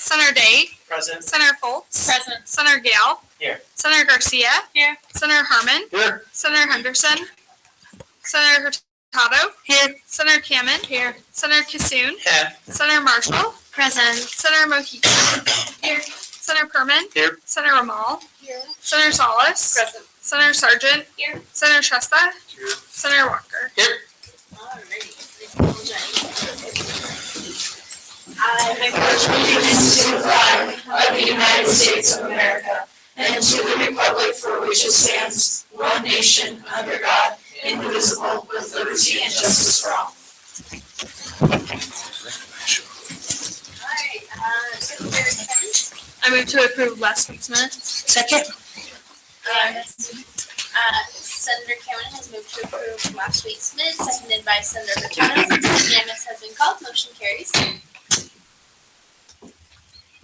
Senator Day. Present. Senator Foltz. Present. Senator Gale. Here. Senator Garcia. Here. Senator Harmon. Here. Senator Henderson. Senator Hurtado. Here. Senator Cameron. Here. Senator Kissoon. Here. Senator Marshall. Present. Senator Mohican. Here. Senator Perman. Here. Senator Ramal. Here. Senator Salas. Present. Senator Sargent. Here. Senator Shrestha. Here. Senator Walker. Here. Alrighty. I pledge allegiance to the flag of the United States of America and to the republic for which it stands, one nation, under God, indivisible, with liberty and justice for all. Secretary Kevin? I move to approve last week's minutes. Second. Senator Cameron has moved to approve last week's minutes, seconded by Senator Hurtado. Unanimous has been called. Motion carries.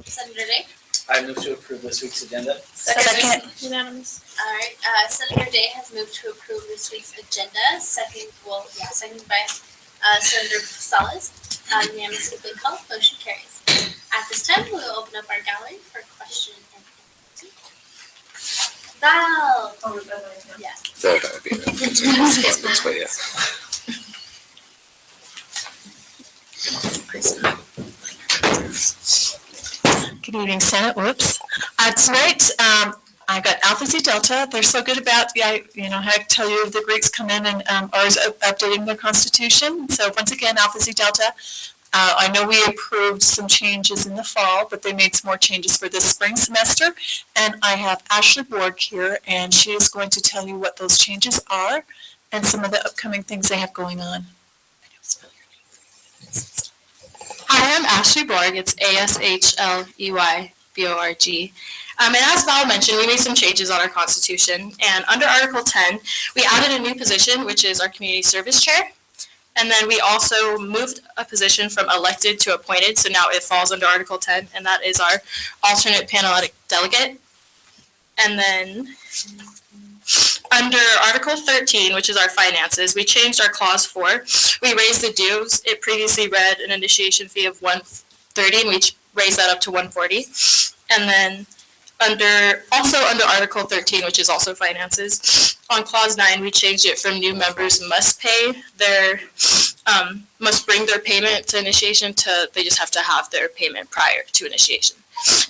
Senator Day. I move to approve this week's agenda. Second. Unanimous. All right. Senator Day has moved to approve this week's agenda. Seconded by Senator Salas. Unanimous has been called. Motion carries. At this time, we will open up our gallery for question and answer. Val. Yeah. That would be it. But yeah. Good evening, Senate. Whoops. Tonight, I got Alpha Zeta Delta. They're so good about, how I tell you, the Greeks come in and are updating their constitution. So once again, Alpha Zeta Delta. I know we approved some changes in the fall, but they made some more changes for this spring semester. And I have Ashley Borg here, and she is going to tell you what those changes are and some of the upcoming things they have going on. Hi, I'm Ashley Borg. It's ASHLEYBORG. And as Val mentioned, we made some changes on our Constitution. And under Article 10, we added a new position, which is our Community Service Chair. And then we also moved a position from elected to appointed, so now it falls under Article 10, and that is our alternate panel delegate. And then under Article 13, which is our finances, we changed our Clause 4. We raised the dues. It previously read an initiation fee of $130, and we raised that up to $140. And then under Article 13, which is also finances, on Clause 9, we changed it from new members must bring their payment to initiation to they just have to have their payment prior to initiation.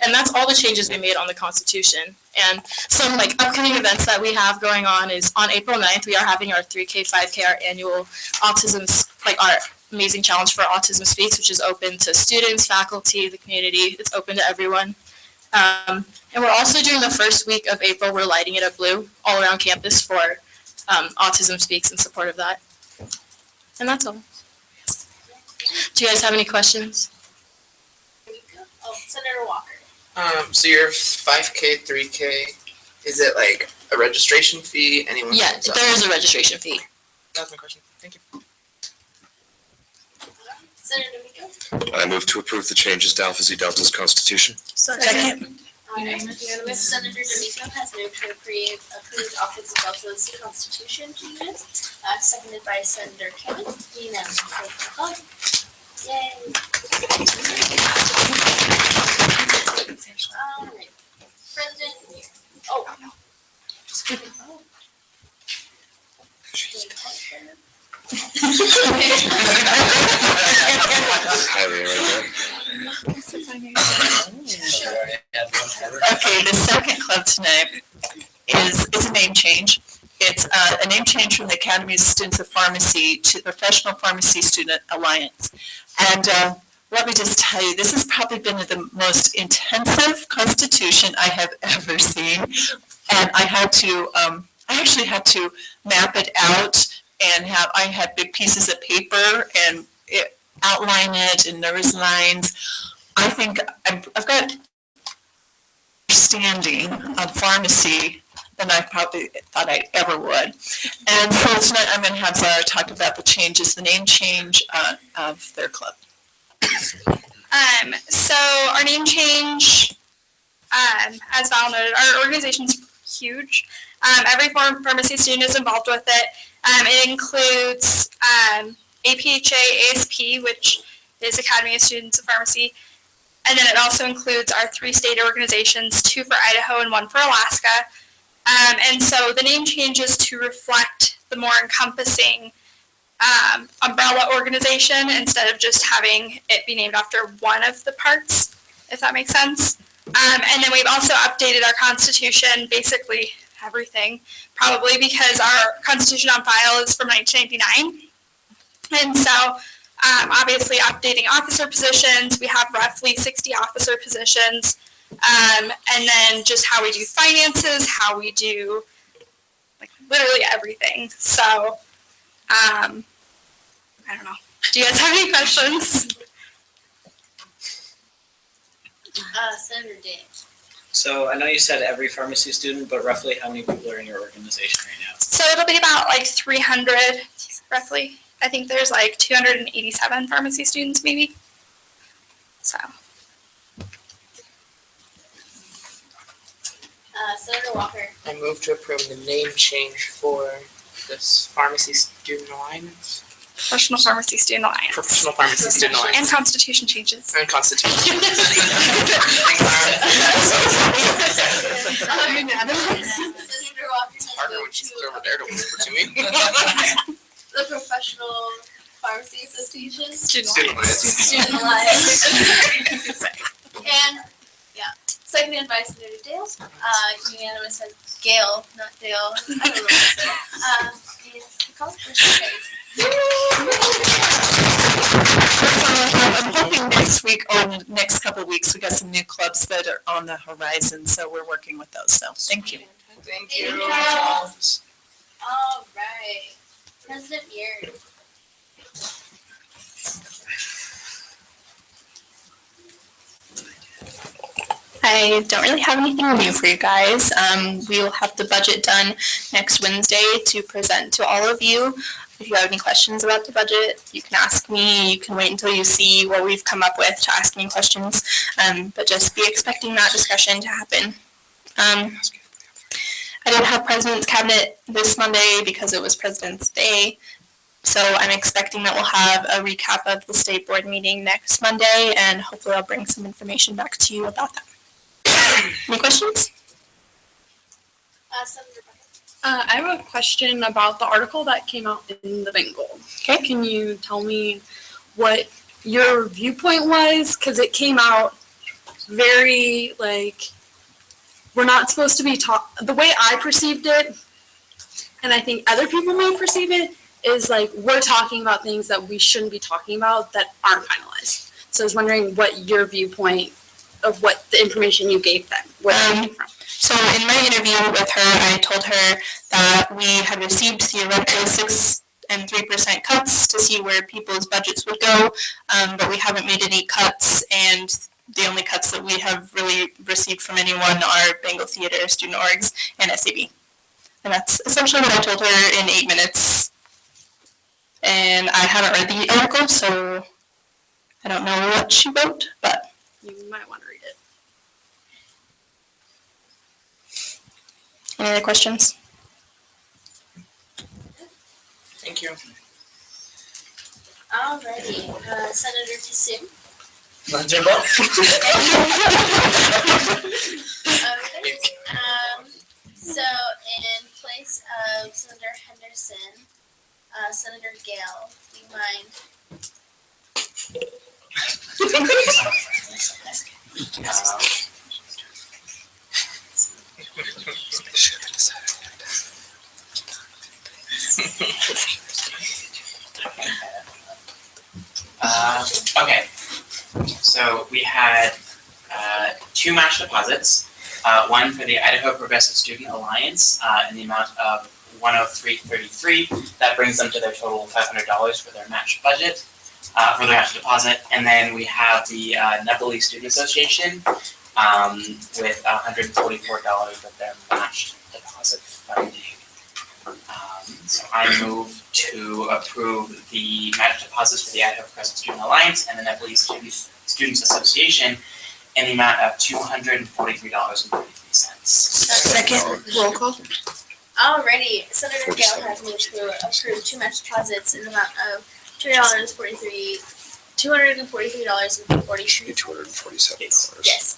And that's all the changes we made on the Constitution. And some upcoming events that we have going on is on April 9th, we are having our 3K, 5K, our annual our amazing challenge for Autism Speaks, which is open to students, faculty, the community. It's open to everyone. And we're also doing the first week of April, we're lighting it up blue all around campus for Autism Speaks in support of that. And that's all. Do you guys have any questions? Oh, Senator Walker. So your 5K, 3K, is it like a registration fee? Anyone? Yeah, there is a registration fee. That's my question. Thank you. Senator D'Amico. I move to approve the changes to Alpha Zeta Delta's constitution. Second. Unanimous. Senator D'Amico has moved to approve Alpha Zeta Delta's constitution changes, seconded by Senator Cameron. Unanimous. Yay. All right. President here. Oh. Okay, the second club tonight is a name change. It's a name change from the Academy of Students of Pharmacy to the Professional Pharmacy Student Alliance. And let me just tell you, this has probably been the most intensive constitution I have ever seen. And I actually had to map it out and I had big pieces of paper and outline it, and there was lines. I think I've got understanding of pharmacy than I probably thought I ever would. And so tonight I'm going to have Zara talk about the changes, the name change of their club. So our name change, as Val noted, our organization's huge. Every pharmacy student is involved with it. It includes APHA, ASP, which is Academy of Students of Pharmacy, And then it also includes our 3 state organizations, 2 for Idaho and 1 for Alaska. And so the name changes to reflect the more encompassing umbrella organization instead of just having it be named after one of the parts, if that makes sense. And then we've also updated our constitution, basically everything, probably because our constitution on file is from 1999. And so obviously updating officer positions, we have roughly 60 officer positions. And then just how we do finances, how we do like literally everything. So I don't know. Do you guys have any questions? Senator Day. So I know you said every pharmacy student, but roughly how many people are in your organization right now? So it'll be about like 300 roughly. I think there's like 287 pharmacy students maybe. So. Senator Walker. I move to approve the name change for this Pharmacy Student Alliance. Professional Pharmacy Student Alliance. Professional Pharmacy Student Alliance. And constitution changes. And Constitution. Senator Walker has Harder when moved she's to over there to whisper to me. the Professional Pharmacy Association. Student Alliance. Student Alliance. And, seconded by Senator Dale. Unanimous and Gale, not Dale. I don't know what to say. And the call for carries. I'm hoping next week or the next couple of weeks, we got some new clubs that are on the horizon, so we're working with those, so thank you. Thank you. you. All right. President Beard. I don't really have anything new for you guys. We will have the budget done next Wednesday to present to all of you. If you have any questions about the budget, you can ask me. You can wait until you see what we've come up with to ask me questions. But just be expecting that discussion to happen. I didn't have President's Cabinet this Monday because it was President's Day. So I'm expecting that we'll have a recap of the state board meeting next Monday, and hopefully I'll bring some information back to you about that. Any questions? Senator Becker. I have a question about the article that came out in the Bengal. Okay. Can you tell me what your viewpoint was? Because it came out very, like, we're not supposed to be the way I perceived it, and I think other people may perceive it, is like we're talking about things that we shouldn't be talking about that aren't finalized. So I was wondering what your viewpoint of what the information you gave them, where it came from. So in my interview with her, I told her that we had received theoretical 6 and 3% cuts to see where people's budgets would go, but we haven't made any cuts, and the only cuts that we have really received from anyone are Bengal Theater, Student Orgs, and SAB. And that's essentially what I told her in 8 minutes. And I haven't read the article, so I don't know what she wrote, but You might want to read it. any other questions? Thank you. Alrighty. Senator Kassim. Okay. Okay. So in place of Senator Henderson, Senator Gale, do you mind? Okay, so we had 2 match deposits, one for the Idaho Progressive Student Alliance in the amount of $103.33. That brings them to their total of $500 for their match budget, for their match deposit. And then we have the Nepalese Student Association with $144 of their matched deposit funding. So I move to approve the match deposits for the Idaho Progressive Student Alliance and the Nepalese Students Association in the amount of $243.33. Second. Roll call. Alrighty, Senator Gale has moved to approve 2 match deposits in the amount of $2.43 $243.40. Should be $247. Yes.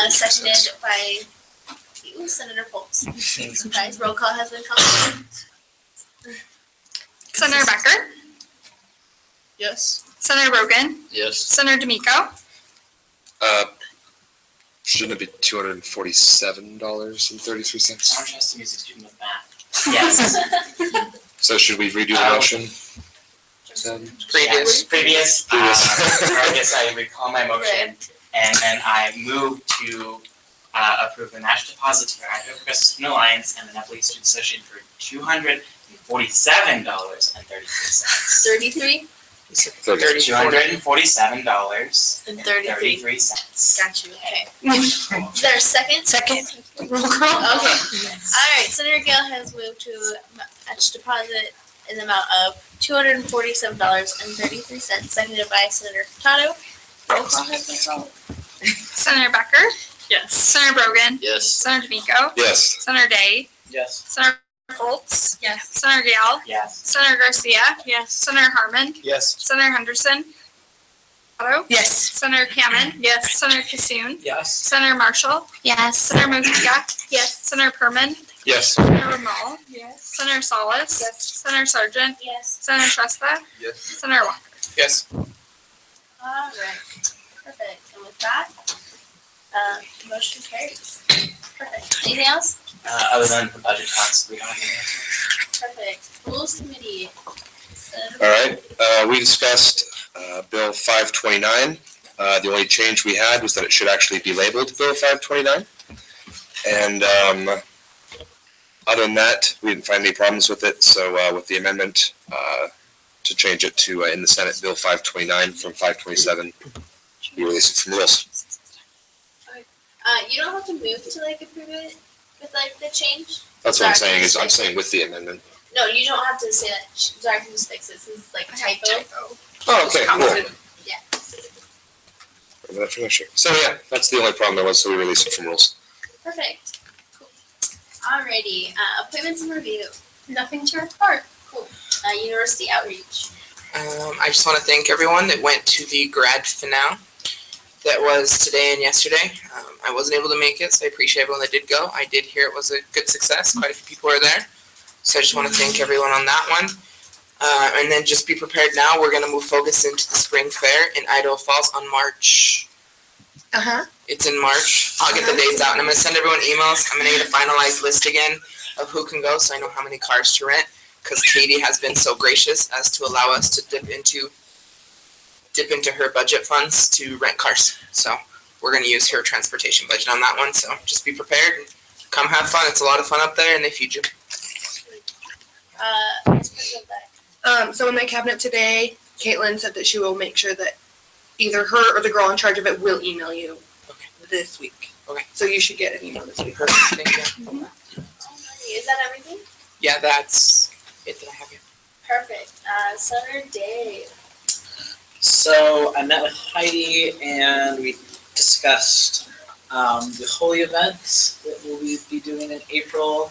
Seconded by you, Senator Foltz. Guys, roll call has been called. Senator Becker, Yes. Senator Brogan, Yes. Senator D'Amico, Shouldn't it be $247.33? I'm just a music student with math. Yes. So should we redo the motion? Previous. Previous, Previous. I guess I recall my motion, and then I move to approve the match deposits for Idaho Progressive Student Alliance and the Nepali Student Association for $247.33. 33 $247.33. Got you. Okay. Is there a second? Second. Roll call. Okay. Alright, Senator Gale has moved to match deposit in the amount of $247.33, seconded by Senator Furtado. Roll call has been called. Senator Becker, Yes. Senator Brogan, Yes. Senator D'Amico, Yes. Senator Day, Yes. Senator Foltz, Yes. Senator Gale, Yes. Senator Garcia, Yes. Senator Harmon, Yes. Senator Henderson, Otto, Yes. Senator Cameron, Yes. Senator Kasoon, Yes. Senator Marshall, Yes. Senator Mojica, yes, Senator Perman, Yes. Senator Ramal, Yes. Senator Salas, Senator Sargent, Yes. Senator Shrestha, Yes. Senator Walker. Yes. Alright, perfect. And with that, motion carries. Perfect. Anything else? Other than the budget talks, we don't have any. Perfect. Rules Committee. All right, we discussed Bill 529. The only change we had was that it should actually be labeled Bill 529. And other than that, we didn't find any problems with it. So with the amendment to change it to in the Senate Bill 529 from 527, we release it from the rules. You don't have to move to like approve it with like the change. That's what I'm Sorry, saying. Is I'm mistake. saying with the amendment. No, you don't have to say that. Sorry, I can just fix it. This is like typo. Oh, okay, cool. Yeah. Remember that for next year. So yeah, that's the only problem there was. So we released it from rules. Perfect. Cool. Alrighty. Appointments and review. Nothing to report. Cool. University outreach. I just want to thank everyone that went to the grad finale that was today and yesterday. I wasn't able to make it, so I appreciate everyone that did go. I did hear it was a good success. Quite a few people were there. So I just want to thank everyone on that one. And then just be prepared now. We're going to move focus into the spring fair in Idaho Falls on March. It's in March. I'll get the dates out and I'm going to send everyone emails. I'm going to get a finalized list again of who can go so I know how many cars to rent, because Katie has been so gracious as to allow us to dip into her budget funds to rent cars. So we're going to use her transportation budget on that one. So just be prepared and come have fun. It's a lot of fun up there and they feed you. Vice President Beck. So in the cabinet today, Caitlin said that she will make sure that either her or the girl in charge of it will email you this week. Okay. So you should get an email this week. Perfect. Thank you. Alrighty. Is that everything? Yeah, that's it that I have here. Perfect. Senator Day. So I met with Heidi and we discussed the Holy events that we'll be doing in April.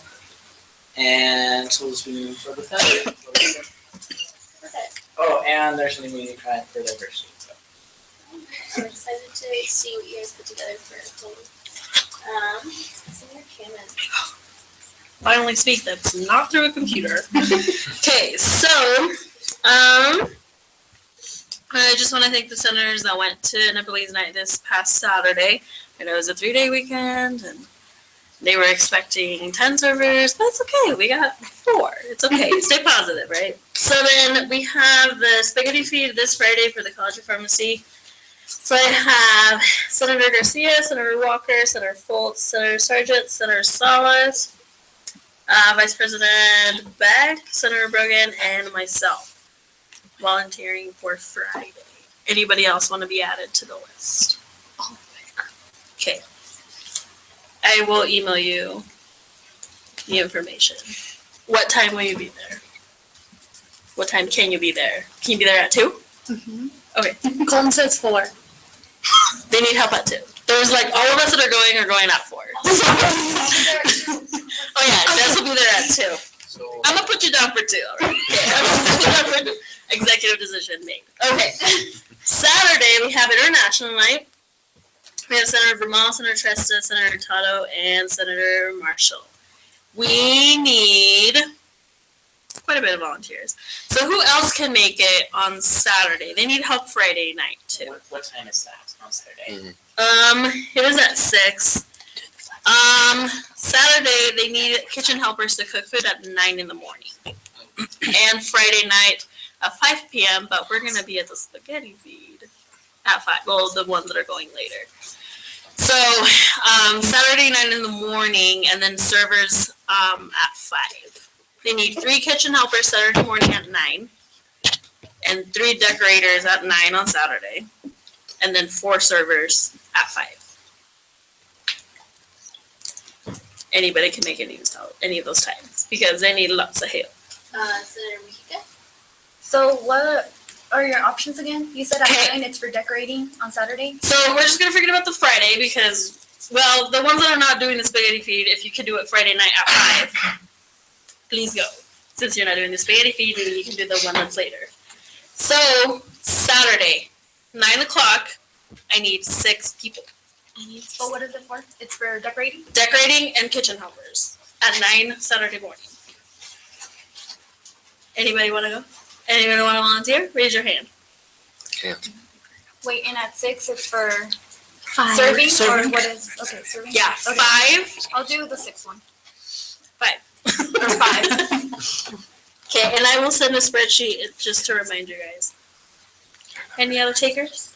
And so we'll just be moving forward with that. Perfect. Oh, and there's something we need to try for diversity. So. I'm excited to see what you guys put together for it. Senator Cameron. Finally speak that's not through a computer. Okay, so, I just want to thank the senators that went to Nepalese Night this past Saturday. I know it was a 3-day weekend and they were expecting 10 servers, but it's okay. We got 4. It's okay. Stay positive, right? So then we have the spaghetti feed this Friday for the College of Pharmacy. So I have Senator Garcia, Senator Walker, Senator Foltz, Senator Sargent, Senator Salas, Vice President Beck, Senator Brogan, and myself volunteering for Friday. Anybody else want to be added to the list? Okay. I will email you the information. What time will you be there? What time can you be there? Can you be there at 2? Okay. Colton says 4. They need help at 2. There's like all of us that are going at 4. Oh yeah, Jess will be there at 2. So I'm gonna put you down for 2. All right? Okay, I'm gonna put you down for 2. Executive decision made. Okay. Saturday we have International Night. We have Senator Vermont, Senator Tresta, Senator Tato, and Senator Marshall. We need quite a bit of volunteers. So who else can make it on Saturday? They need help Friday night too. What time is that on Saturday? It is at 6. Saturday they need kitchen helpers to cook food at 9 in the morning. And Friday night at 5 p.m., but we're gonna be at the spaghetti feed at 5. Well, the ones that are going later. So, Saturday 9 in the morning, and then servers at 5. They need 3 kitchen helpers Saturday morning at 9, and 3 decorators at 9 on Saturday, and then 4 servers at 5. Anybody can make any of those times because they need lots of help. Senator Mujica? So what are your options again? You said at Okay. 9 it's for decorating on Saturday? So we're just gonna forget about the Friday because, well, the ones that are not doing the spaghetti feed, if you could do it Friday night at 5, please go. Since you're not doing the spaghetti feed, maybe you can do the one that's later. So Saturday, 9 o'clock, I need 6 people. But what is it for? It's for decorating? Decorating and kitchen helpers at 9 Saturday morning. Anybody wanna go? Anybody wanna volunteer? Raise your hand. Wait, and at 6 it's for 5. serving Serving. or what is, okay, serving? Yeah, Okay. 5. I'll do the 6th one. Or 5. Okay, and I will send a spreadsheet just to remind you guys. Any other takers?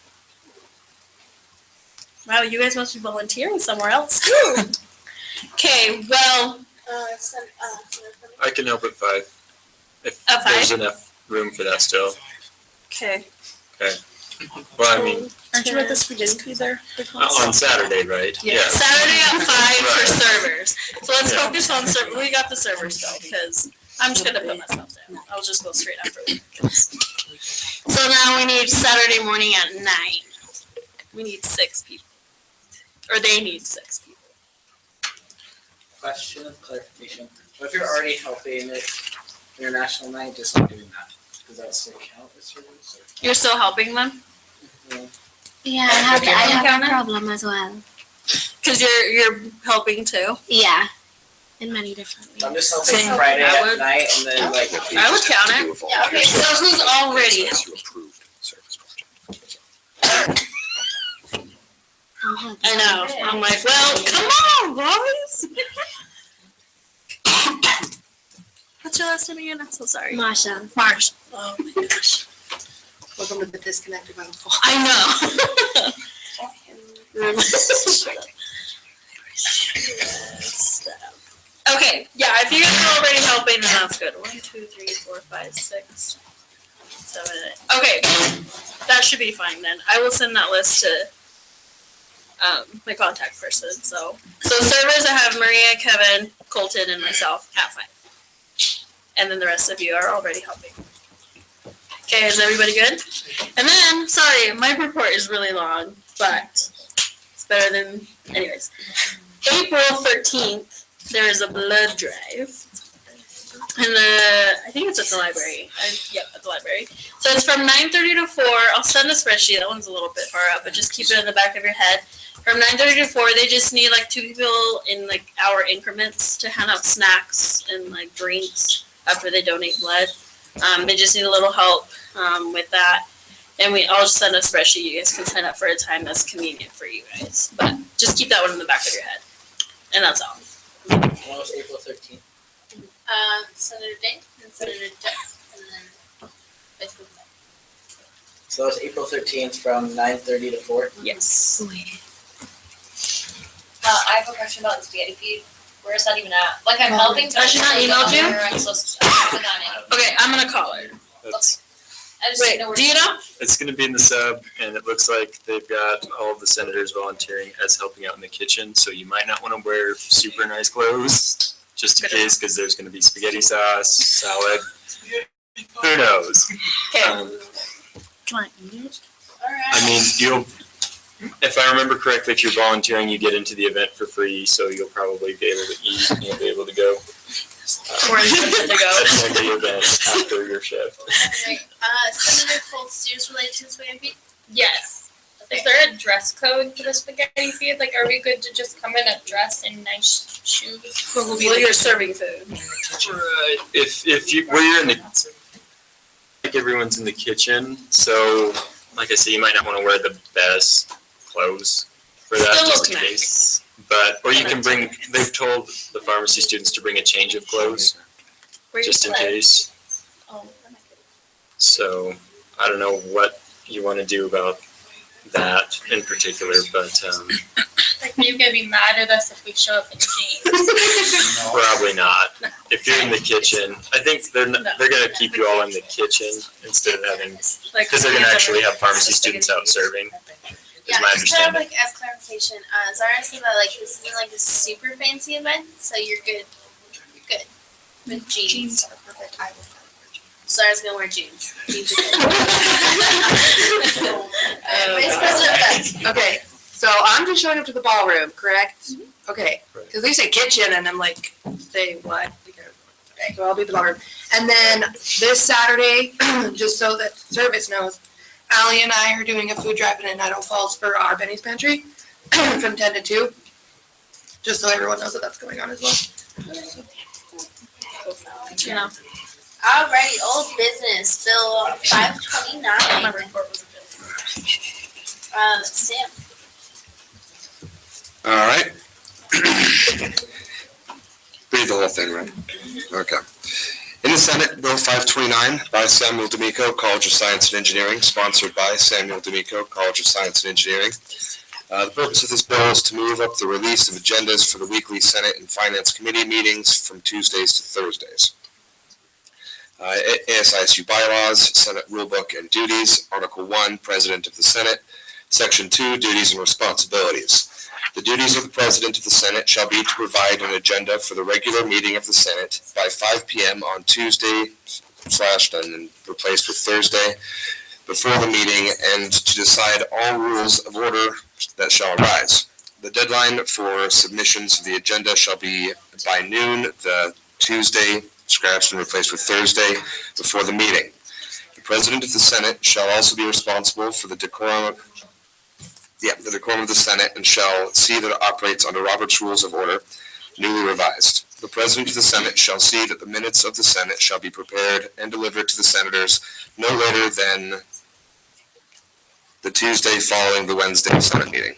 Wow, you guys must be volunteering somewhere else too. Okay, well, Senator I can help at 5. If At 5? there's enough room for that still. okay. Well, I mean, Aren't you at the spaghetti there? on Saturday, right? Yeah. Saturday at 5 for Right. servers. So let's Yeah. focus on we got the servers though, because I'm just gonna put myself down. I'll just go straight after. So now we need Saturday morning at 9. We need 6 people. Or they need 6 people. Question of clarification. What if you're already helping at International Night, just not doing that? Does that still count as service? You're still helping them? Yeah, I have that problem as well. Cause you're helping too. Yeah, in many different ways. I'm just helping Same. Friday I at would- night and then like. I would count it. Yeah, okay. So who's already Unless helping? you approved service project. I know. I'm like, well, come on, boys. What's your last name again? I'm so sorry. Marsha. Marsh. Oh my gosh. Welcome to the disconnected by the phone. I know. Okay, yeah, if you guys are already helping, then that's good. 1, 2, 3, 4, 5, 6, 7, 8. Okay, that should be fine then. I will send that list to my contact person. So servers, I have Maria, Kevin, Colton, and myself at 5. And then the rest of you are already helping. Okay, is everybody good? And then, sorry, my report is really long, but it's better than, anyways. April 13th, there is a blood drive. And I think it's at the library. Yep, at the library. So it's from 9:30 to 4. I'll send a spreadsheet. That one's a little bit far out, but just keep it in the back of your head. From 9:30 to 4, they just need like 2 people in like hour increments to hand out snacks and like drinks after they donate blood. They just need a little help with that. And I'll just send a spreadsheet. You guys can sign up for a time that's convenient for you guys. But just keep that one in the back of your head. And that's all. That was April 13th. Senator Day and Senator Jeff, and then Vice President. So that was April 13th from 9:30 to 4. Yes. I have a question about the spaghetti feed. Where is that even at? Like I'm helping, but Has she not I'm emailed you? I'm supposed to, I haven't gotten it. Okay, I'm gonna call her. That's, I just Wait, didn't know where. do you know? it's gonna be in the sub, and it looks like they've got all of the senators volunteering as helping out in the kitchen, so you might not wanna wear super nice clothes, just in Good case, cause there's gonna be spaghetti sauce, salad, who knows? Okay. Alright. I mean, if I remember correctly, if you're volunteering, you get into the event for free, so you'll probably be able to eat and you'll be able to go. More incentive to go. Attend the event after your shift. Right. Senator Foltz, students related to the spaghetti feed? Yes. Is there a dress code for the spaghetti feed? Like, are we good to just come in a dress and nice shoes? Well, you're serving food. Right. If you, where you're in the, like everyone's in the kitchen, so like I said, you might not want to wear the best clothes for that, Still just in look case. But, or you can bring, they've told the pharmacy students to bring a change of clothes, just in case. Oh, So, I don't know what you want to do about that in particular, but, like, are you gonna be mad at us if we show up in jeans? probably not. If you're in the kitchen, I think they're gonna keep you all in the kitchen instead of having, because they're gonna actually have pharmacy students out serving, is Yeah, my just kind of understanding. like as clarification, Zara said that like this isn't like a super fancy event, so you're good. Good. With jeans. Are perfect. I will Zara's gonna wear jeans. Jeans are good. Vice President Beck. Okay, so I'm just showing up to the ballroom, correct? Okay, because they say kitchen and I'm like, say what? Okay, so I'll be at the ballroom. And then this Saturday, just so that service knows, Allie and I are doing a food drive in Idaho Falls for our Benny's Pantry from 10 to 2. Just so everyone knows that that's going on as well. Yeah. Alrighty, old business, Bill 529. Sam. All right. Read the whole thing, right? Okay. In the Senate, Bill 529 by Samuel D'Amico, College of Science and Engineering, sponsored by Samuel D'Amico, College of Science and Engineering. The purpose of this bill is to move up the release of agendas for the weekly Senate and Finance Committee meetings from Tuesdays to Thursdays. ASISU bylaws, Senate rulebook and duties, Article 1, President of the Senate, Section 2, duties and responsibilities. The duties of the President of the Senate shall be to provide an agenda for the regular meeting of the Senate by 5 p.m. on Tuesday / and replaced with Thursday before the meeting, and to decide all rules of order that shall arise. The deadline for submissions of the agenda shall be by noon, the Tuesday scratched and replaced with Thursday before the meeting. The President of the Senate shall also be responsible for the decorum of the Senate and shall see that it operates under Robert's Rules of Order, newly revised. The President of the Senate shall see that the minutes of the Senate shall be prepared and delivered to the senators no later than the Tuesday following the Wednesday Senate meeting.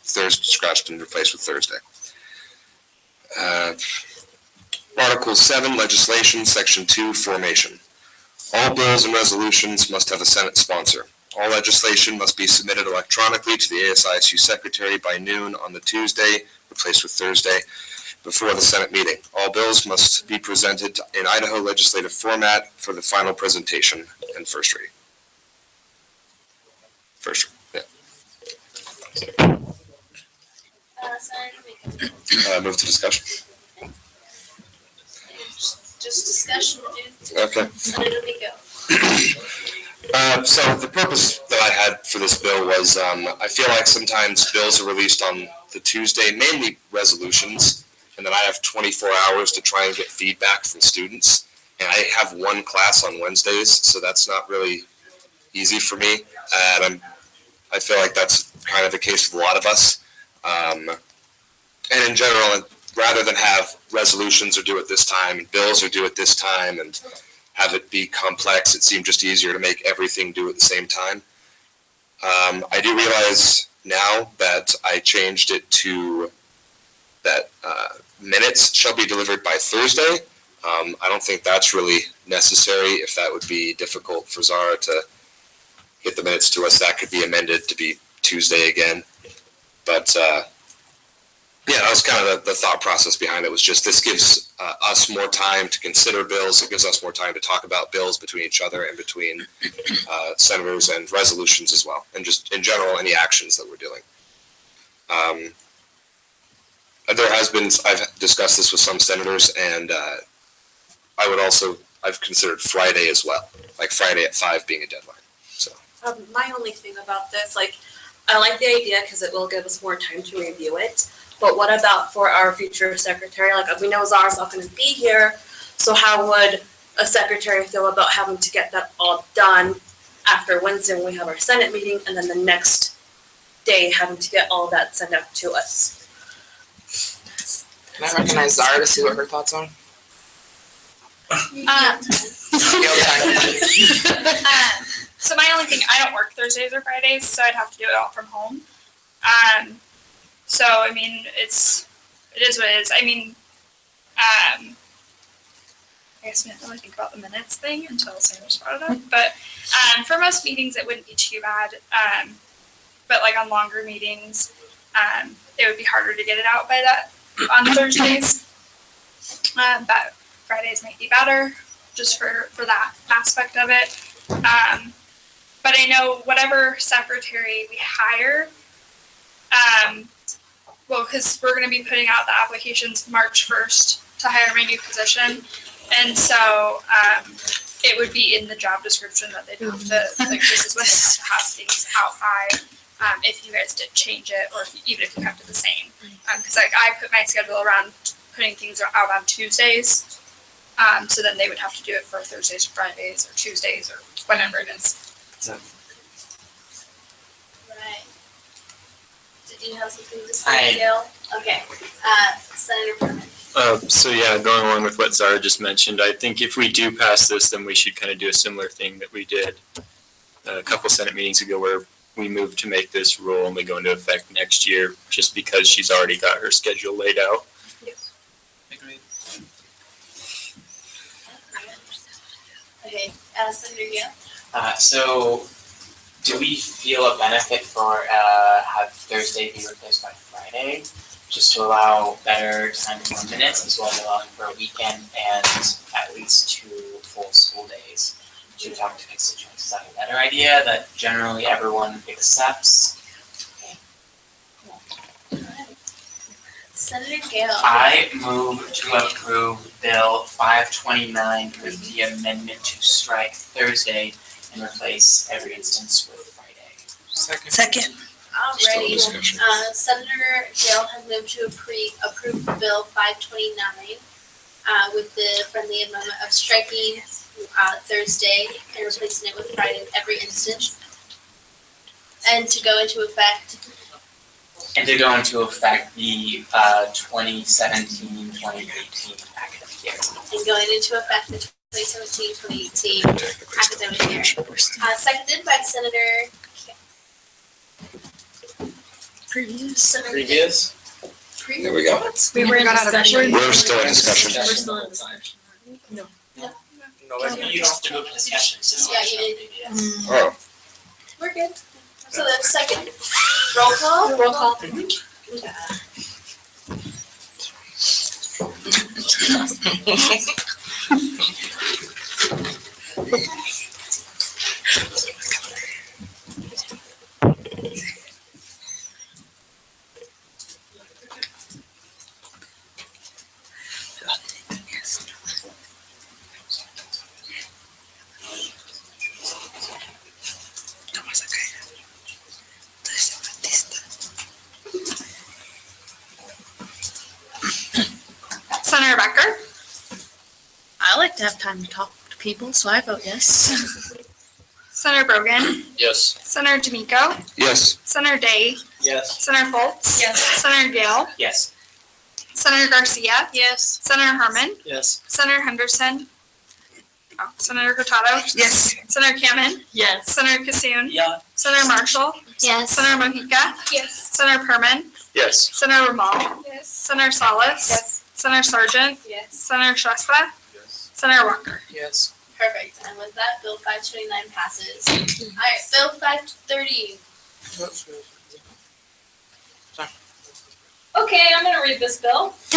Thursday scratched and replaced with Thursday. Article 7, Legislation, Section 2, Formation. All bills and resolutions must have a Senate sponsor. All legislation must be submitted electronically to the ASISU Secretary by noon on the Tuesday, replaced with Thursday, before the Senate meeting. All bills must be presented in Idaho legislative format for the final presentation and first reading. First, yeah. Senator D'Amico. Move to discussion. Just discussion, dude. Okay. Senator D'Amico. So the purpose that I had for this bill was, I feel like sometimes bills are released on the Tuesday, mainly resolutions, and then I have 24 hours to try and get feedback from students. And I have one class on Wednesdays, so that's not really easy for me. And I feel like that's kind of the case with a lot of us. And in general, rather than have resolutions or do it this time, and bills or do it this time, and have it be complex, it seemed just easier to make everything do at the same time. I do realize now that I changed it to that minutes shall be delivered by Thursday. I don't think that's really necessary. If that would be difficult for Zara to get the minutes to us, that could be amended to be Tuesday again. But yeah, that was kind of the thought process behind it, was just this gives us more time to consider bills. It gives us more time to talk about bills between each other and between senators, and resolutions as well, and just in general any actions that we're doing. There has been, I've discussed this with some senators, and I've considered Friday as well, like Friday at 5 being a deadline. So My only thing about this, I like the idea because it will give us more time to review it. But what about for our future secretary? We know Zara's not going to be here, So how would a secretary feel about having to get that all done after Wednesday when we have our Senate meeting, and then the next day having to get all of that sent out to us? Can I recognize Zara to see what her thoughts are? So my only thing, I don't work Thursdays or Fridays, so I'd have to do it all from home. So I mean, it is what it is. I mean, I guess we didn't really think about the minutes thing until Sanders brought it up. But for most meetings, it wouldn't be too bad. But like on longer meetings, it would be harder to get it out by that on Thursdays. But Fridays might be better just for that aspect of it. But I know whatever secretary we hire, well, because we're going to be putting out the applications March 1st to hire my new position. And so it would be in the job description that they'd have to, like, this is what they have to have things out by, if you guys did change it, or even if you kept it the same. Because like I put my schedule around putting things out on Tuesdays. So then they would have to do it for Thursdays or Fridays or Tuesdays or whatever it is. Right. Did you have something to say, Gail? Okay, Senator Furman. So yeah, going along with what Zara just mentioned, I think if we do pass this, then we should kind of do a similar thing that we did a couple Senate meetings ago, where we moved to make this rule only go into effect next year, just because she's already got her schedule laid out. Agreed. Okay, Senator Gill? So do we feel a benefit for have Thursday be replaced by Friday? Just to allow better time for minutes, as well as allowing for a weekend and at least 2 full school days to talk to constituents. Is that a better idea that generally everyone accepts? Senator Gill? I move to approve Bill 529 with the amendment to strike Thursday and replace every instance with Friday. Second. Alrighty, Senator Gill has moved to approve Bill 529 with the friendly amendment of striking Thursday and replacing it with Friday in every instance, and to go into effect. And to go into effect the 2017-2018 academic year. And going into effect the 2017-2018 academic year. Seconded by Senator Previous? There we go. We were in discussion. We're still in discussion. We're still in discussion. No, You have to move to discussion, so. Yeah, you did. Oh, We're good. So the second, roll call? Roll call. Senator Becker, I like to have time to talk to people, so I vote yes. Senator Brogan, Yes. Senator D'Amico, yes. Senator Day, Yes. Senator Foltz, Yes. Senator Gale, Yes. Senator Garcia, Yes. Senator Herman, Yes. Senator Henderson, Senator Hurtado, Yes. Senator Cameron, Yes. Senator Kasoon, Yeah. Senator Marshall, Yes. Senator Mojica, Yes. Senator Perman, Yes. Senator Ramal, Yes. Senator Salas, Yes. Senator Sargent, Yes. Senator Shrestha, Senator Walker. Yes. Perfect. And with that, Bill 529 passes. Alright, Bill 530. Okay, I'm gonna read this bill. I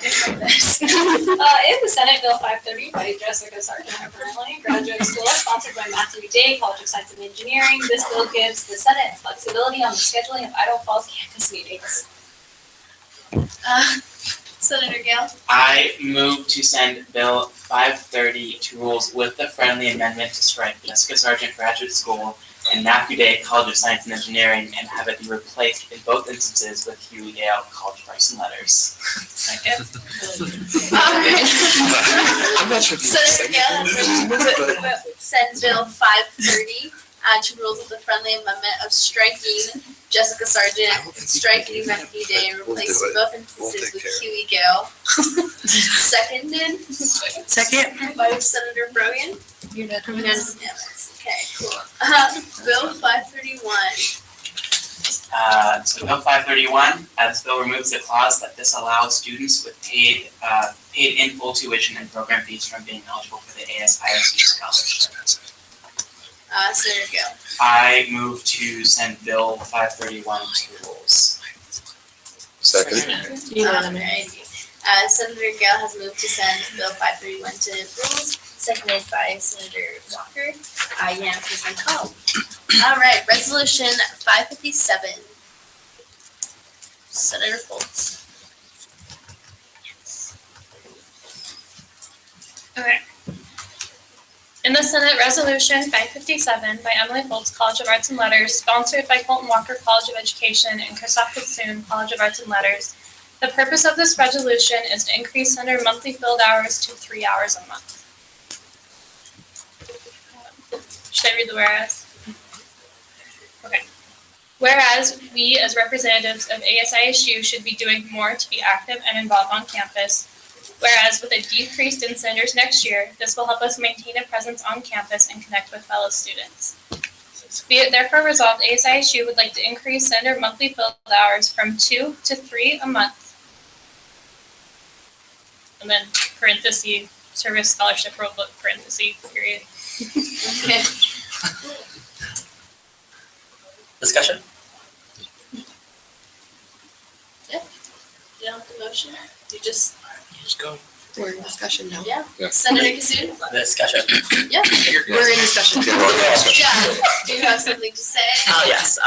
did write this. In the Senate, Bill 530 by Jessica Sargent, apparently, graduate school, sponsored by Matthew Day, College of Science and Engineering. This bill gives the Senate flexibility on the scheduling of Idaho Falls campus meetings. Senator Gale? I move to send Bill 530 to rules with the friendly amendment to strike Jessica Sargent Graduate School and Matthew Day College of Science and Engineering, and have it be replaced in both instances with Huey Gale College of Arts and Letters. Second. I'm not sure if you Senator Gale has but- moved Senate Bill 530, add to rules with a friendly amendment of striking Jessica Sargent, striking Matthew Day, and replacing both instances with Huey Gale. Seconded Second. by Senator Brogan. Unanimous. Okay, cool. Bill 531. So Bill 531, this bill removes the clause that disallows students with paid in full tuition and program fees from being eligible for the ASISU scholarship. Senator Gale. I move to send Bill 531 to rules. Second. Alrighty. Senator Gale has moved to send Bill 531 to rules, seconded by Senator Walker. Unanimous has been called. Alright, resolution 557. Senator Foltz. Okay. In the Senate Resolution 557 by Emily Foltz, College of Arts and Letters, sponsored by Colton Walker College of Education and Christoph Kitsoon College of Arts and Letters, the purpose of this resolution is to increase center monthly filled hours to 3 hours a month. Should I read the whereas? Okay. Whereas we as representatives of ASISU should be doing more to be active and involved on campus. Whereas with a decrease in centers next year, this will help us maintain a presence on campus and connect with fellow students. Be it therefore resolved, ASISU would like to increase center monthly filled hours from 2 to 3 a month. And then parenthesis, service scholarship rulebook, parenthesis, period. Okay. Discussion? You don't have the motion, you just, Just go. We're in discussion now. yeah. Yeah. Senator Kitsoon? Discussion. Yeah. We're in discussion. Yeah, we're in discussion. Yeah. Do you have something to say? Yes,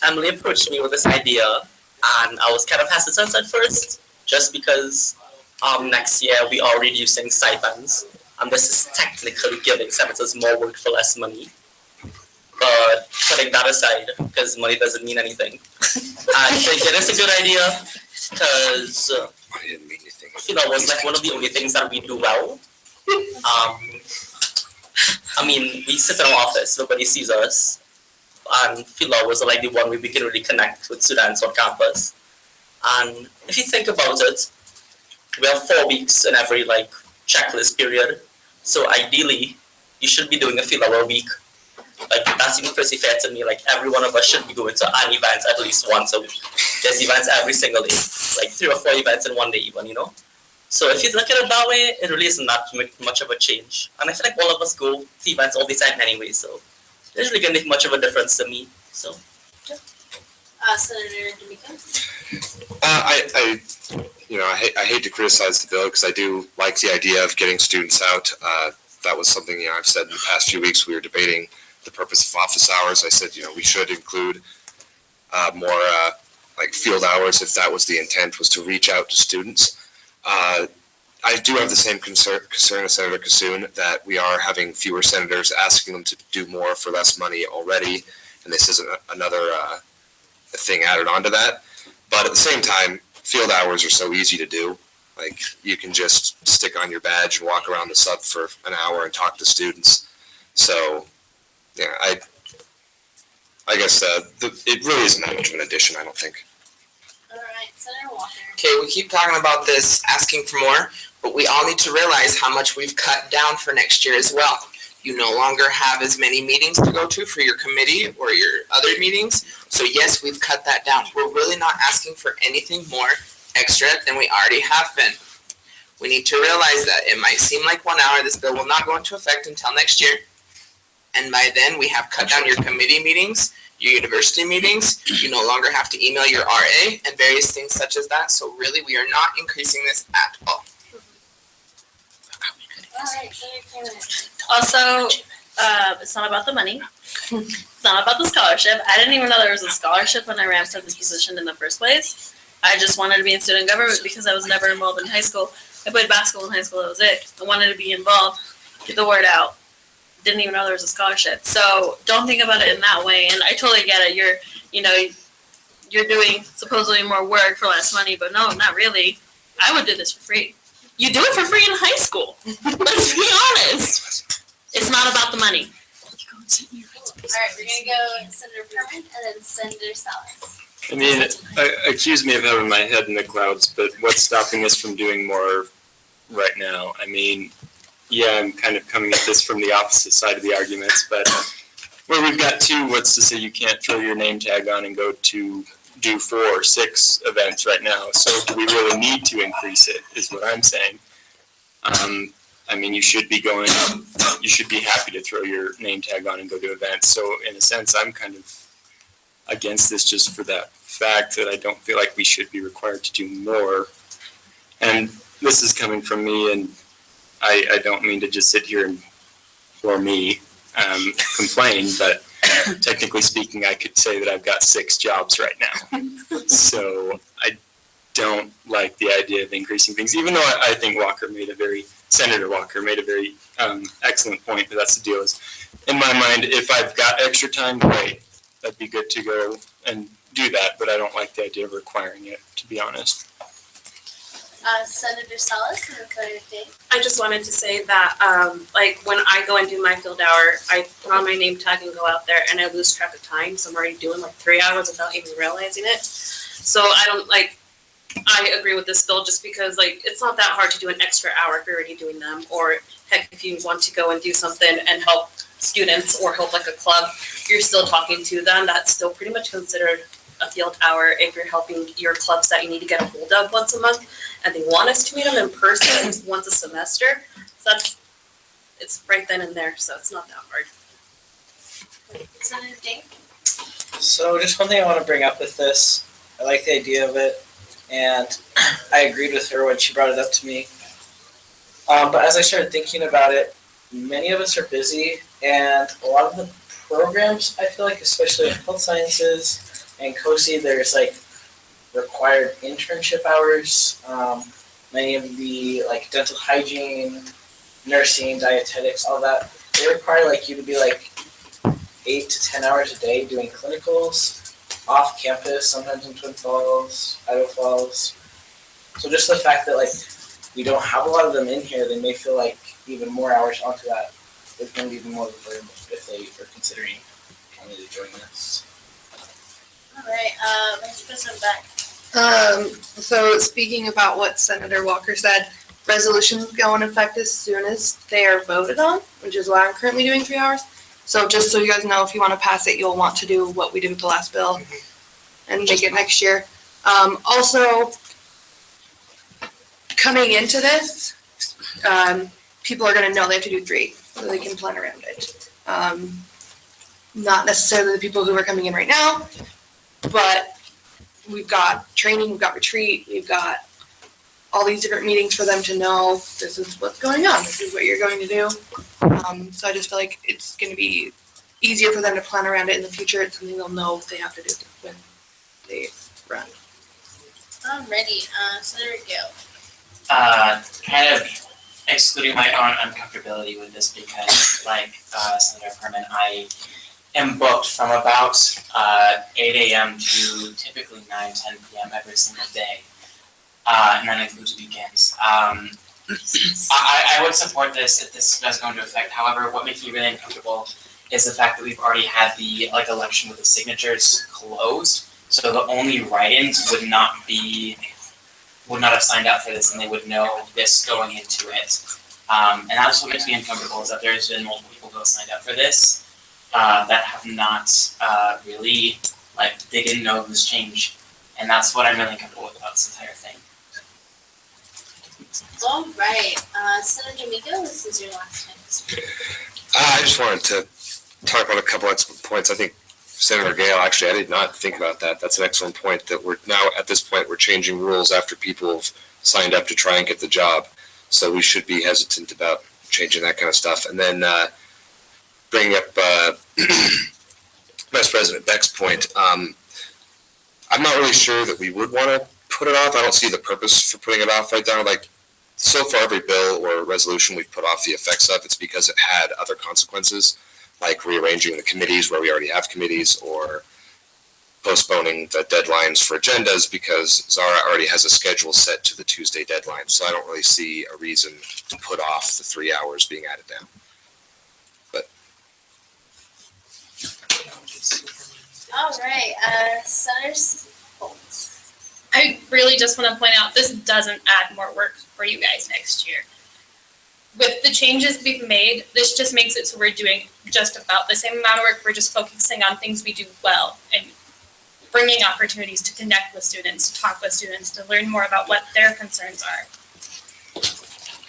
Emily approached me with this idea, and I was kind of hesitant at first, just because next year we are reducing stipends, and this is technically giving senators more work for less money. But putting that aside, because money doesn't mean anything, I think it is a good idea, because I didn't mean anything. it was like one of the only things that we do well. I mean, we sit in our office, nobody sees us, and field hours are like the one way we can really connect with students on campus. And if you think about it, we have 4 weeks in every like checklist period. So ideally, you should be doing a field hour a week. Like that seems pretty fair to me. Like every one of us should be going to an event at least once a week. There's events every single day, like 3 or 4 events in one day even, you know? So if you look at it that way, it really isn't that much of a change. And I feel like all of us go to events all the time anyway, so it doesn't really make much of a difference to me. So Senator D'Amico? I hate to criticize the bill because I do like the idea of getting students out. That was something, I've said in the past few weeks. We were debating the purpose of office hours. I said, we should include more like field hours if that was the intent, was to reach out to students. I do have the same concern as Senator Kitsoon that we are having fewer senators asking them to do more for less money already, and this isn't another thing added onto that. But at the same time, field hours are so easy to do. Like, you can just stick on your badge and walk around the sub for an hour and talk to students. So, yeah, I guess it really isn't that much of an addition, I don't think. Alright, Senator Walker. Okay, we keep talking about this, asking for more, but we all need to realize how much we've cut down for next year as well. You no longer have as many meetings to go to for your committee or your other meetings. So yes, we've cut that down. We're really not asking for anything more extra than we already have been. We need to realize that it might seem like 1 hour. This bill will not go into effect until next year. And by then, we have cut down your committee meetings, your university meetings. You no longer have to email your RA and various things such as that. So really, we are not increasing this at all. Alright, Senator Cameron. Also, it's not about the money. It's not about the scholarship. I didn't even know there was a scholarship when I ran for this position in the first place. I just wanted to be in student government because I was never involved in high school. I played basketball in high school, that was it. I wanted to be involved, get the word out. didn't even know there was a scholarship. So don't think about it in that way. And I totally get it. You're doing supposedly more work for less money, but no, not really. I would do this for free. You do it for free in high school. Let's be honest. It's not about the money. Alright, we're gonna go Senator Perman and then Senator Salas. I mean, accuse me of having my head in the clouds, but what's stopping us from doing more right now? I mean, yeah, I'm kind of coming at this from the opposite side of the arguments, but where we've got two, what's to say you can't throw your name tag on and go to do 4 or 6 events right now? So do we really need to increase it, is what I'm saying. I mean, you should be happy to throw your name tag on and go to events. So in a sense, I'm kind of against this just for that fact that I don't feel like we should be required to do more. And this is coming from me, and I don't mean to just sit here and, for me, complain, but technically speaking, I could say that I've got 6 jobs right now. So I don't like the idea of increasing things, even though I think Senator Walker made a very excellent point, but that's the deal is, in my mind, if I've got extra time, great. That'd be good to go and do that, but I don't like the idea of requiring it, to be honest. Senator Salas and then Senator Day. I just wanted to say that, like, when I go and do my field hour, I put on my name tag and go out there, and I lose track of time, so I'm already doing like 3 hours without even realizing it. So I agree with this bill just because, like, it's not that hard to do an extra hour if you're already doing them, or heck, if you want to go and do something and help students or help like a club, you're still talking to them. That's still pretty much considered a field hour if you're helping your clubs that you need to get a hold of once a month, and they want us to meet them in person once a semester. So it's right then and there, so it's not that hard. Senator Day. So just one thing I want to bring up with this, I like the idea of it, and I agreed with her when she brought it up to me. But as I started thinking about it, many of us are busy, and a lot of the programs, I feel like, especially in health sciences and COSI, there's like required internship hours. Many of the like dental hygiene, nursing, dietetics, all that, they require like you to be like 8 to 10 hours a day doing clinicals off campus, sometimes in Twin Falls, Idaho Falls. So just the fact that like we don't have a lot of them in here, they may feel like even more hours onto that is going to be even more of a burden if they are considering wanting to join this. Alright, Vice President Beck. So speaking about what Senator Walker said, resolutions go into effect as soon as they are voted on, which is why I'm currently doing 3 hours. So just so you guys know, if you want to pass it, you'll want to do what we did with the last bill and make it next year. Also, coming into this, people are going to know they have to do 3, so they can plan around it. Not necessarily the people who are coming in right now, but we've got training, we've got retreat, we've got all these different meetings for them to know this is what's going on, this is what you're going to do. So I just feel like it's going to be easier for them to plan around it in the future. It's something they'll know they have to do when they run. Alrighty, Senator Gill. Kind of excluding my own uncomfortability with this because, like Senator Perman, I am booked from about 8 a.m. to typically 9, 10 p.m. every single day, and that includes weekends. I would support this if this does go into effect. However, what makes me really uncomfortable is the fact that we've already had the election with the signatures closed, so the only write-ins would not have signed up for this, and they would know this going into it. And that's what makes me uncomfortable, is that there's been multiple people who have signed up for this that have not really, they didn't know this change. And that's what I'm really uncomfortable with about this entire thing. Alright, Senator D'Amico, this is your last time to speak. I just wanted to talk about a couple of points. I think Senator Gale, actually, I did not think about that. That's an excellent point, that we're now, at this point, we're changing rules after people have signed up to try and get the job. So we should be hesitant about changing that kind of stuff. And then bringing up Vice President Beck's point, I'm not really sure that we would want to put it off. I don't see the purpose for putting it off right now. Like so far every bill or resolution we've put off the effects of, it's because it had other consequences, like rearranging the committees where we already have committees, or postponing the deadlines for agendas because Zara already has a schedule set to the Tuesday deadline. So I don't really see a reason to put off the 3 hours being added down. All right, Senator Holt. I really just want to point out, this doesn't add more work for you guys next year. With the changes we've made, this just makes it so we're doing just about the same amount of work. We're just focusing on things we do well and bringing opportunities to connect with students, to talk with students, to learn more about what their concerns are.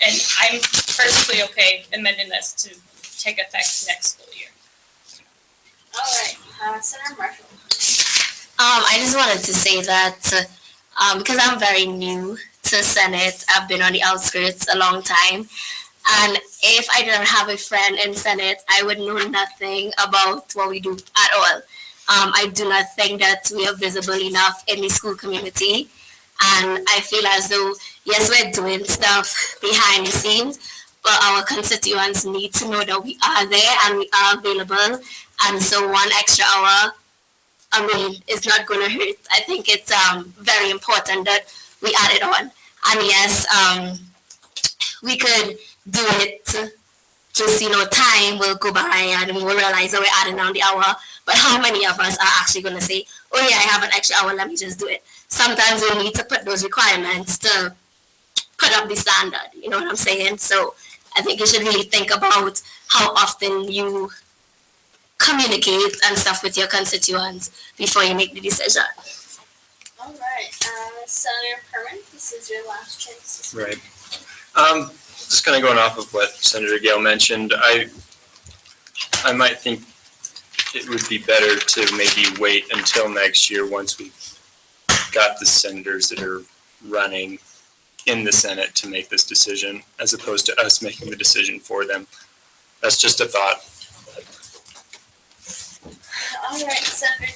And I'm perfectly okay amending this to take effect next school year. All right, Senator Marshall. I just wanted to say that because I'm very new to Senate, I've been on the outskirts a long time. And if I didn't have a friend in Senate, I would know nothing about what we do at all. I do not think that we are visible enough in the school community. And I feel as though, yes, we're doing stuff behind the scenes, but our constituents need to know that we are there and we are available. And so 1 extra hour, it's not going to hurt. I think it's very important that we add it on. And yes, we could do it, just, time will go by and we'll realize that we're adding on the hour. But how many of us are actually going to say, oh yeah, I have an extra hour, let me just do it. Sometimes we need to put those requirements to put up the standard, you know what I'm saying? So I think you should really think about how often you communicate and stuff with your constituents before you make the decision. All right, Senator Perrin, this is your last chance to speak. Right. Just kind of going off of what Senator Gale mentioned, I might think it would be better to maybe wait until next year once we've got the senators that are running in the Senate to make this decision, as opposed to us making the decision for them. That's just a thought. All right, Senator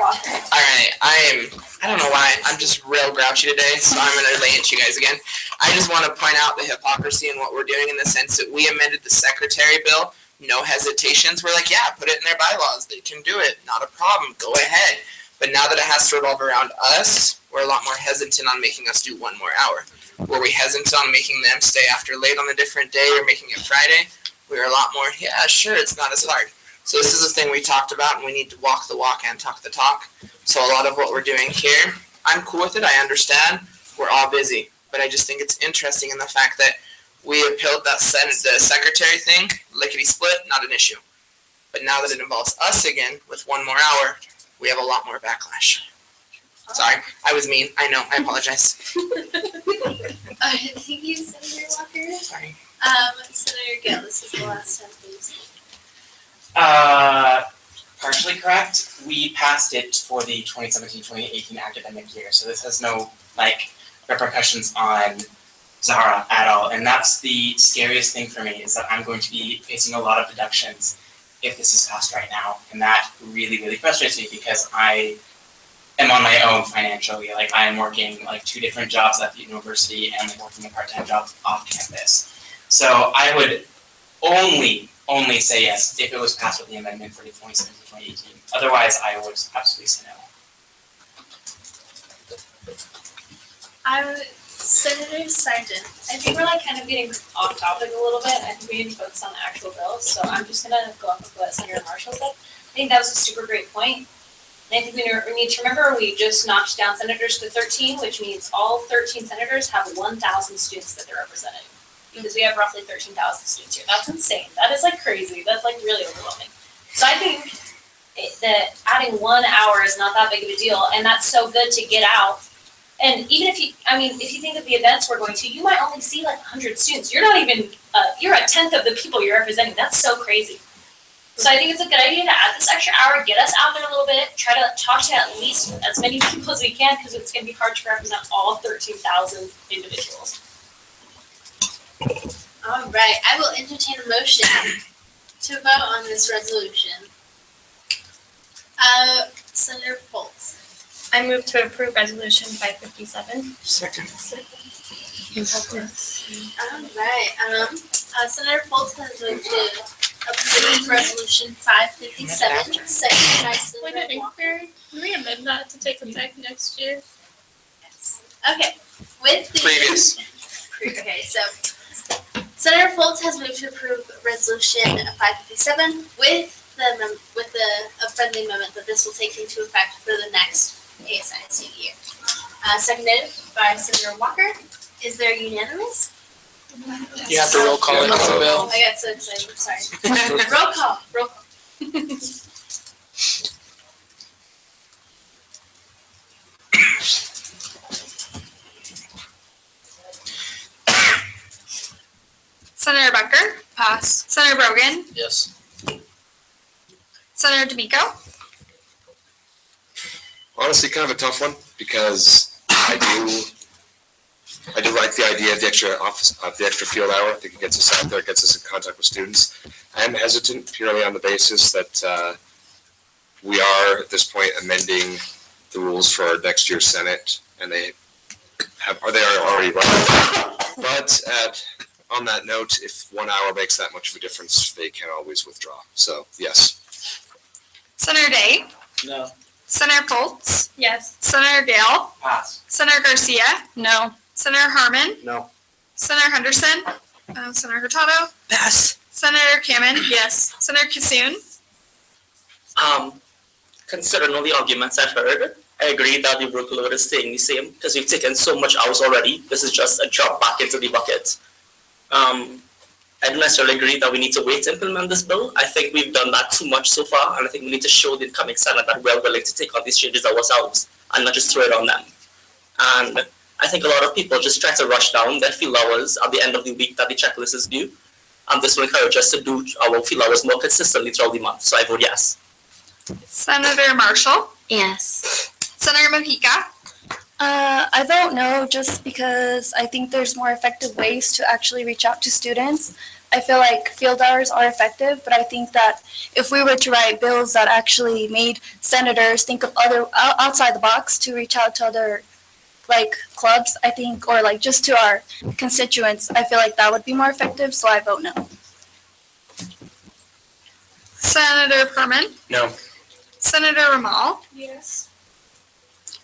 Walker. All right, I don't know why, I'm just real grouchy today, so I'm gonna lay into you guys again. I just want to point out the hypocrisy in what we're doing in the sense that we amended the secretary bill, no hesitations. We're like, yeah, put it in their bylaws. They can do it, not a problem, go ahead. But now that it has to revolve around us, we're a lot more hesitant on making us do 1 more hour. Were we hesitant on making them stay after late on a different day or making it Friday? We were a lot more, yeah, sure, it's not as hard. So this is a thing we talked about, and we need to walk the walk and talk the talk. So a lot of what we're doing here, I'm cool with it, I understand, we're all busy. But I just think it's interesting in the fact that we appealed the secretary thing, lickety split, not an issue. But now that it involves us again with 1 more hour, we have a lot more backlash. Sorry, I was mean, I know, I apologize. Thank you, Senator Walker. Sorry. Senator Gale, this is the last time, please. Partially correct. We passed it for the 2017-2018 academic year, so this has no repercussions on Zara at all. And that's the scariest thing for me, is that I'm going to be facing a lot of deductions if this is passed right now, and that really, really frustrates me because I am on my own financially. I am working 2 different jobs at the university and working a part-time job off campus. So I would only say yes if it was passed with the amendment for the 2017-2018. Otherwise, I would absolutely say no. Senator Sargent, I think we're kind of getting off topic a little bit. I think we need to focus on the actual bill. So I'm just gonna go off of what Senator Marshall said. I think that was a super great point. And I think we need to remember we just notched down senators to 13, which means all 13 senators have 1,000 students that they're representing. Because we have roughly 13,000 students here. That's insane. That is really overwhelming. So I think that adding 1 hour is not that big of a deal, and that's so good to get out. And even if you think of the events we're going to, you might only see 100 students. You're not even, you're a tenth of the people you're representing. That's so crazy. So I think it's a good idea to add this extra hour, get us out there a little bit, try to talk to at least as many people as we can, because it's going to be hard to represent all 13,000 individuals. All right, I will entertain a motion to vote on this resolution. Senator Foltz. I move to approve resolution 557. Second. Alright, Senator Fultz has moved to approve resolution 557, second by Senator Walker. Can we amend that to take effect next year? Okay, with the. Previous. Okay, so Senator Fultz has moved to approve resolution 557 with a friendly amendment that this will take into effect for the next ASISU year. Seconded by Senator Walker. Is there unanimous? You have to roll call it on the bill. I got so excited, I'm sorry. Roll call. Senator Becker? Pass. Senator Brogan? Yes. Senator D'Amico? Honestly, kind of a tough one because I do like the idea of the extra field hour. I think it gets us out there, it gets us in contact with students. I am hesitant purely on the basis that we are at this point amending the rules for our next year's Senate, and they are already running. But on that note, if 1 hour makes that much of a difference, they can always withdraw. So yes. Senator Day? No. Senator Fultz? Yes. Senator Gale? Pass. Senator Garcia? No. Senator Harmon? No. Senator Henderson? Senator Hurtado? Pass. Senator Kamen? Yes. Senator Kissoon? Considering all the arguments I've heard, I agree that the workload is staying the same because we've taken so much hours already. This is just a drop back into the bucket. I don't necessarily agree that we need to wait to implement this bill. I think we've done that too much so far, and I think we need to show the incoming Senate that we're willing to take on these changes ourselves and not just throw it on them. And I think a lot of people just try to rush down their field hours at the end of the week that the checklist is due. And this will encourage us to do our field hours more consistently throughout the month. So I vote yes. Senator Marshall? Yes. Senator Mojica? I vote no just because I think there's more effective ways to actually reach out to students. I feel like field hours are effective, but I think that if we were to write bills that actually made senators think of other outside the box to reach out to other like clubs, I think, or like just to our constituents, I feel like that would be more effective, so I vote no. Senator Perman? No. Senator Ramal? Yes.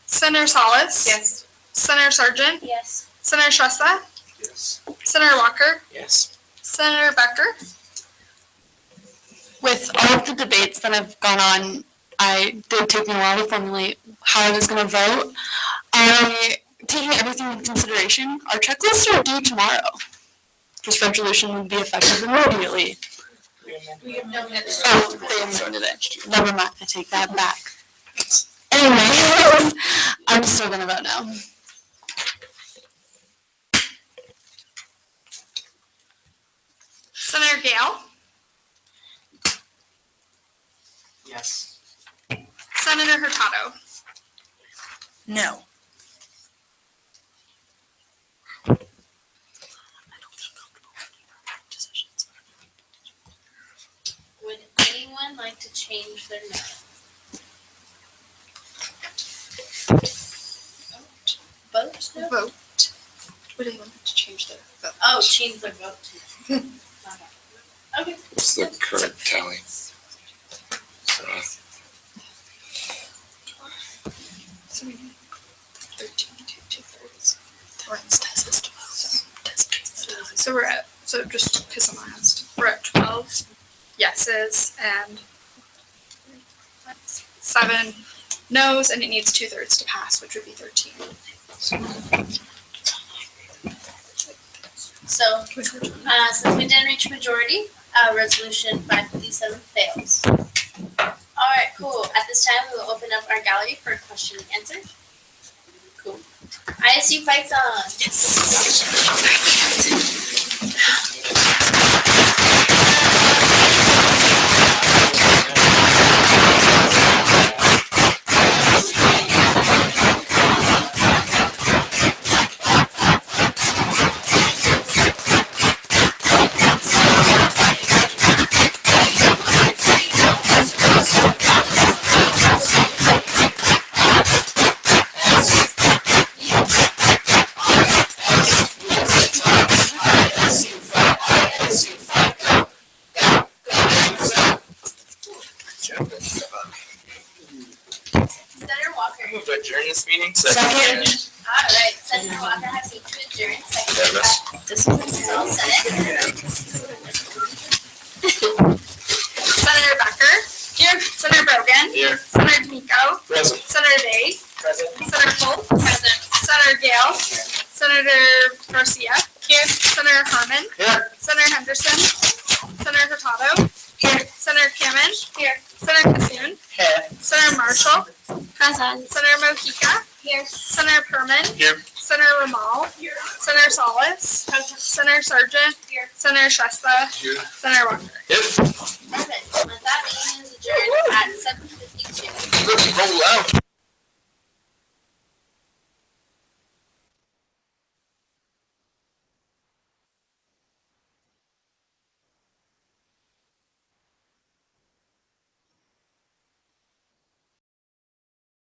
Senator Salas? Yes. Senator Sargent? Yes. Senator Shrestha? Yes. Senator Walker? Yes. Senator Becker? With all of the debates that have gone on, it did take me a while to formulate how I was going to vote. Taking everything into consideration, our checklists are due tomorrow. This resolution would be effective immediately. Oh, they amended it. Never mind, I take that back. Anyway, I'm still going to vote no. Senator Gale? Yes. Senator Hurtado? No. Would anyone like to change their no? Vote? No? Vote. Would anyone like to change their vote? Oh, change their vote to. Okay. What's the current tally? So we need 13 to 2/3. Lauren's test is 12. So we're at, so just because I'm last, we're at 12 yeses and 7 noes, and it needs 2/3 to pass, which would be 13. So, since we didn't reach majority, resolution 557 fails. Alright, cool. At this time, we will open up our gallery for question and answer. Cool. ISU fights on. Walker. Move to adjourn this meeting. Alright, Senator Walker has moved to adjourn, seconded by Bill Senator Becker. Here. Senator Brogan. Here. Senator D'Amico. Present. Senator Day. Present. Senator Holt. Present. Senator Gale. Senator Garcia. Here. Senator Harmon. Here. Senator Henderson. Senator Hurtado. Here. Senator Kamen. Here. Senator Kasoon. Here. Senator Marshall. Present. Senator Mojica. Here. Senator Perman. Here. Senator Ramal. Here. Senator Solis. Senator Sargent. Here. Senator Shrestha. Here. Senator Walker. Perfect. With that meeting is adjourned at 7:52. Roll out.